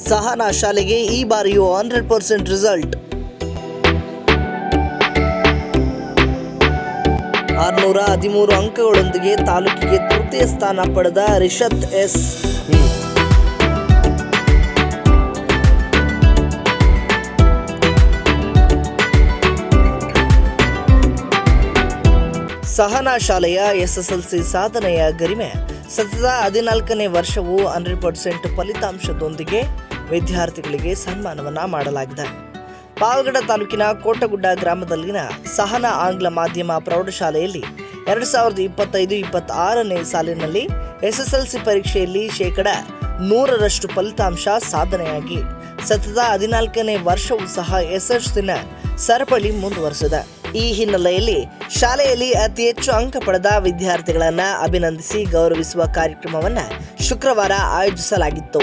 ಸಹನಾ ಶಾಲೆಗೆ ಈ ಬಾರಿಯೂ 100% ರಿಸಲ್ಟ್. 613 ಅಂಕಗಳೊಂದಿಗೆ ತಾಲೂಕಿಗೆ ತೃತೀಯ ಸ್ಥಾನ ಪಡೆದ ರಿಷತ್ ಎಸ್. ಸಹನಾ ಶಾಲೆಯ SSLC ಸಾಧನೆಯ ಗರಿಮೆ ಸತತ 14ನೇ ವರ್ಷವೂ 100% ಫಲಿತಾಂಶದೊಂದಿಗೆ ವಿದ್ಯಾರ್ಥಿಗಳಿಗೆ ಸನ್ಮಾನವನ್ನು ಮಾಡಲಾಗಿದೆ. ಪಾವಗಡ ತಾಲೂಕಿನ ಕೋಟಗುಡ್ಡ ಗ್ರಾಮದಲ್ಲಿನ ಸಹನಾ ಆಂಗ್ಲ ಮಾಧ್ಯಮ ಪ್ರೌಢಶಾಲೆಯಲ್ಲಿ 2025-26ನೇ ಸಾಲಿನಲ್ಲಿ SSLC ಪರೀಕ್ಷೆಯಲ್ಲಿ 100% ಫಲಿತಾಂಶ ಸಾಧನೆಯಾಗಿ ಸತತ 14ನೇ ವರ್ಷವೂ ಸಹ ಯಶಸ್ಸಿನ ಸರಪಳಿ ಮುಂದುವರೆಸಿದೆ. ಈ ಹಿನ್ನೆಲೆಯಲ್ಲಿ ಶಾಲೆಯಲ್ಲಿ ಅತಿ ಹೆಚ್ಚು ಅಂಕ ಪಡೆದ ವಿದ್ಯಾರ್ಥಿಗಳನ್ನು ಅಭಿನಂದಿಸಿ ಗೌರವಿಸುವ ಕಾರ್ಯಕ್ರಮವನ್ನು ಶುಕ್ರವಾರ ಆಯೋಜಿಸಲಾಗಿತ್ತು.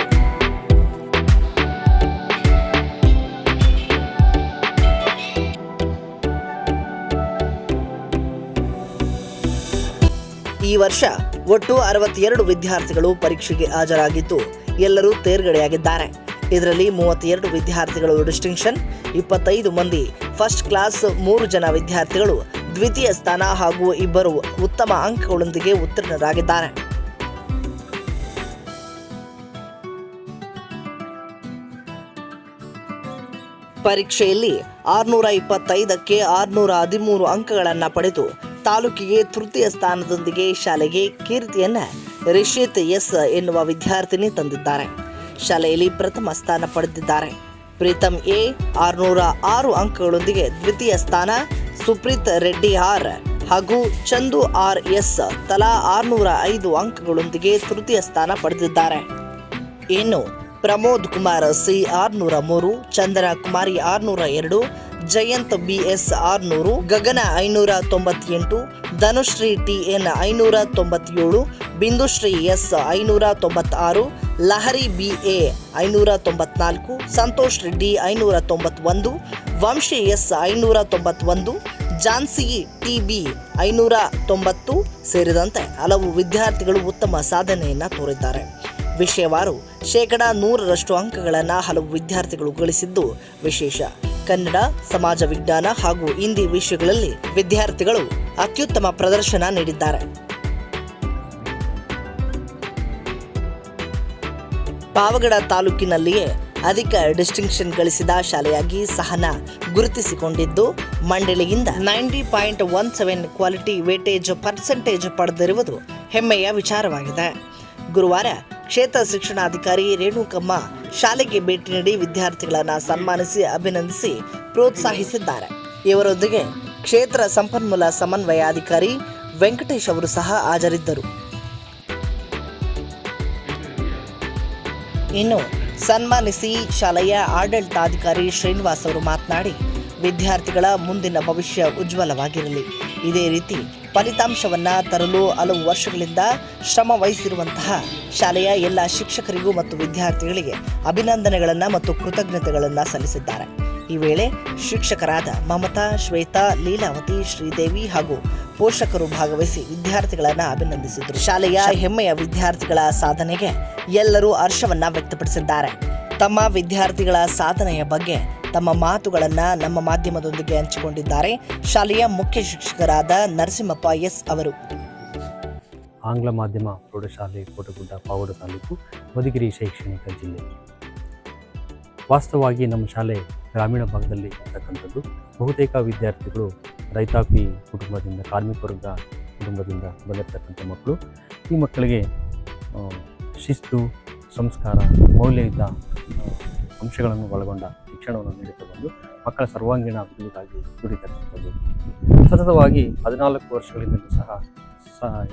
ಈ ವರ್ಷ ಒಟ್ಟು 62 ವಿದ್ಯಾರ್ಥಿಗಳು ಪರೀಕ್ಷೆಗೆ ಹಾಜರಾಗಿದ್ದು ಎಲ್ಲರೂ ತೇರ್ಗಡೆಯಾಗಿದ್ದಾರೆ. ಇದರಲ್ಲಿ 32 ವಿದ್ಯಾರ್ಥಿಗಳು ಡಿಸ್ಟಿಂಕ್ಷನ್, 25 ಮಂದಿ ಫಸ್ಟ್ ಕ್ಲಾಸ್, 3 ಜನ ವಿದ್ಯಾರ್ಥಿಗಳು ದ್ವಿತೀಯ ಸ್ಥಾನ ಹಾಗೂ 2 ಉತ್ತಮ ಅಂಕಗಳೊಂದಿಗೆ ಉತ್ತೀರ್ಣರಾಗಿದ್ದಾರೆ. ಪರೀಕ್ಷೆಯಲ್ಲಿ 625ಕ್ಕೆ 613 ಅಂಕಗಳನ್ನು ಪಡೆದು ತಾಲೂಕಿಗೆ ತೃತೀಯ ಸ್ಥಾನದೊಂದಿಗೆ ಶಾಲೆಗೆ ಕೀರ್ತಿಯನ್ನು ರಿಷಿತ್ ಎಸ್ ಎನ್ನುವ ವಿದ್ಯಾರ್ಥಿನಿ ತಂದಿದ್ದಾರೆ. ಶಾಲೆಯಲ್ಲಿ ಪ್ರಥಮ ಸ್ಥಾನ ಪಡೆದಿದ್ದಾರೆ. ಪ್ರೀತಮ್ ಎ 606 ಅಂಕಗಳೊಂದಿಗೆ ದ್ವಿತೀಯ ಸ್ಥಾನ, ಸುಪ್ರೀತ್ ರೆಡ್ಡಿ ಆರ್ ಹಾಗೂ ಚಂದು ಆರ್ ಎಸ್ ತಲಾ 605 ಅಂಕಗಳೊಂದಿಗೆ ತೃತೀಯ ಸ್ಥಾನ ಪಡೆದಿದ್ದಾರೆ. ಇನ್ನು ಪ್ರಮೋದ್ ಕುಮಾರ್ ಸಿ 603, ಚಂದನ ಕುಮಾರಿ 602, ಜಯಂತ್ BS 600, ಗಗನ 598, Dhanushree TN 597, Bindushree S 596, Lahari BA 594, Santosh Reddy 591, Vamshi S 591, Jhansi TB 590 ಸೇರಿದಂತೆ ಹಲವು ವಿದ್ಯಾರ್ಥಿಗಳು ಉತ್ತಮ ಸಾಧನೆಯನ್ನು ತೋರಿದ್ದಾರೆ. ವಿಷಯವಾರು 100% ಅಂಕಗಳನ್ನು ಹಲವು ವಿದ್ಯಾರ್ಥಿಗಳು ಗಳಿಸಿದ್ದು ವಿಶೇಷ. ಕನ್ನಡ, ಸಮಾಜ ವಿಜ್ಞಾನ ಹಾಗೂ ಹಿಂದಿ ವಿಷಯಗಳಲ್ಲಿ ವಿದ್ಯಾರ್ಥಿಗಳು ಅತ್ಯುತ್ತಮ ಪ್ರದರ್ಶನ ನೀಡಿದ್ದಾರೆ. ಪಾವಗಡ ತಾಲೂಕಿನಲ್ಲಿಯೇ ಅಧಿಕ ಡಿಸ್ಟಿಂಕ್ಷನ್ ಗಳಿಸಿದ ಶಾಲೆಯಾಗಿ ಸಹನಾ ಗುರುತಿಸಿಕೊಂಡಿದ್ದು ಮಂಡಳಿಯಿಂದ 90.17 ಕ್ವಾಲಿಟಿ ವೇಟೇಜ್ ಪರ್ಸೆಂಟೇಜ್ ಪಡೆದಿರುವುದು ಹೆಮ್ಮೆಯ ವಿಚಾರವಾಗಿದೆ. ಗುರುವಾರ ಕ್ಷೇತ್ರ ಶಿಕ್ಷಣಾಧಿಕಾರಿ ರೇಣುಕಮ್ಮ ಶಾಲೆಗೆ ಭೇಟಿ ನೀಡಿ ವಿದ್ಯಾರ್ಥಿಗಳನ್ನು ಸನ್ಮಾನಿಸಿ ಅಭಿನಂದಿಸಿ ಪ್ರೋತ್ಸಾಹಿಸಿದ್ದಾರೆ. ಇವರೊಂದಿಗೆ ಕ್ಷೇತ್ರ ಸಂಪನ್ಮೂಲ ಸಮನ್ವಯಾಧಿಕಾರಿ ವೆಂಕಟೇಶ್ ಅವರು ಸಹ ಹಾಜರಿದ್ದರು. ಇನ್ನು ಸನ್ಮಾನಿಸಿ ಶಾಲೆಯ ಆಡಳಿತಾಧಿಕಾರಿ ಶ್ರೀನಿವಾಸ್ ಅವರು ಮಾತನಾಡಿ, ವಿದ್ಯಾರ್ಥಿಗಳ ಮುಂದಿನ ಭವಿಷ್ಯ ಉಜ್ವಲವಾಗಿರಲಿ. ಇದೇ ರೀತಿ ಫಲಿತಾಂಶವನ್ನು ತರಲು ಹಲವು ವರ್ಷಗಳಿಂದ ಶ್ರಮ ವಹಿಸಿರುವಂತಹ ಶಾಲೆಯ ಎಲ್ಲ ಶಿಕ್ಷಕರಿಗೂ ಮತ್ತು ವಿದ್ಯಾರ್ಥಿಗಳಿಗೆ ಅಭಿನಂದನೆಗಳನ್ನು ಮತ್ತು ಕೃತಜ್ಞತೆಗಳನ್ನು ಸಲ್ಲಿಸಿದ್ದಾರೆ. ಈ ವೇಳೆ ಶಿಕ್ಷಕರಾದ ಮಮತಾ, ಶ್ವೇತಾ, ಲೀಲಾವತಿ, ಶ್ರೀದೇವಿ ಹಾಗೂ ಪೋಷಕರು ಭಾಗವಹಿಸಿ ವಿದ್ಯಾರ್ಥಿಗಳನ್ನು ಅಭಿನಂದಿಸಿದರು. ಶಾಲೆಯ ಹೆಮ್ಮೆಯ ವಿದ್ಯಾರ್ಥಿಗಳ ಸಾಧನೆಗೆ ಎಲ್ಲರೂ ಹರ್ಷವನ್ನು ವ್ಯಕ್ತಪಡಿಸಿದ್ದಾರೆ. ತಮ್ಮ ವಿದ್ಯಾರ್ಥಿಗಳ ಸಾಧನೆಯ ಬಗ್ಗೆ ತಮ್ಮ ಮಾತುಗಳನ್ನು ನಮ್ಮ ಮಾಧ್ಯಮದೊಂದಿಗೆ ಹಂಚಿಕೊಂಡಿದ್ದಾರೆ ಶಾಲೆಯ ಮುಖ್ಯ ಶಿಕ್ಷಕರಾದ ನರಸಿಂಹಪ್ಪ ಎಸ್ ಅವರು. ಆಂಗ್ಲ ಮಾಧ್ಯಮ ಪ್ರೌಢಶಾಲೆ ಕೋಟಗುಡ್ಡ, ಪಾವಗಡ ತಾಲೂಕು, ಮಧುಗಿರಿ ಶೈಕ್ಷಣಿಕ ಜಿಲ್ಲೆ. ವಾಸ್ತವವಾಗಿ ನಮ್ಮ ಶಾಲೆ ಗ್ರಾಮೀಣ ಭಾಗದಲ್ಲಿ ಇರ್ತಕ್ಕಂಥದ್ದು. ಬಹುತೇಕ ವಿದ್ಯಾರ್ಥಿಗಳು ರೈತಾಪಿ ಕುಟುಂಬದಿಂದ, ಕಾರ್ಮಿಕ ವರ್ಗ ಕುಟುಂಬದಿಂದ ಬಂದಿರತಕ್ಕಂಥ ಮಕ್ಕಳು. ಈ ಮಕ್ಕಳಿಗೆ ಶಿಸ್ತು, ಸಂಸ್ಕಾರ, ಮೌಲ್ಯಯುತ ಅಂಶಗಳನ್ನು ಒಳಗೊಂಡ ಶಿಕ್ಷಣವನ್ನು ನೀಡುತ್ತಾ ಬಂದು ಮಕ್ಕಳ ಸರ್ವಾಂಗೀಣ ಅಭಿವೃದ್ಧಿಗಾಗಿ ದುಡಿತಕ್ಕಂಥದ್ದು. ಸತತವಾಗಿ 14 ವರ್ಷಗಳಿಂದಲೂ ಸಹ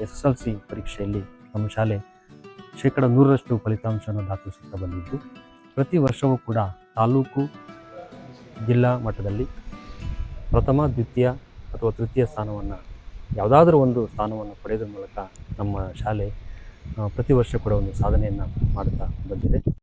SSLC ಪರೀಕ್ಷೆಯಲ್ಲಿ ನಮ್ಮ ಶಾಲೆ 100% ಫಲಿತಾಂಶವನ್ನು ದಾಖಲಿಸುತ್ತಾ ಬಂದಿದ್ದು, ಪ್ರತಿ ವರ್ಷವೂ ಕೂಡ ತಾಲೂಕು, ಜಿಲ್ಲಾ ಮಟ್ಟದಲ್ಲಿ ಪ್ರಥಮ, ದ್ವಿತೀಯ ಅಥವಾ ತೃತೀಯ ಸ್ಥಾನವನ್ನು, ಯಾವುದಾದ್ರೂ ಒಂದು ಸ್ಥಾನವನ್ನು ಪಡೆಯುವ ಮೂಲಕ ನಮ್ಮ ಶಾಲೆ ಪ್ರತಿ ವರ್ಷ ಕೂಡ ಒಂದು ಸಾಧನೆಯನ್ನು ಮಾಡುತ್ತಾ ಬಂದಿದೆ.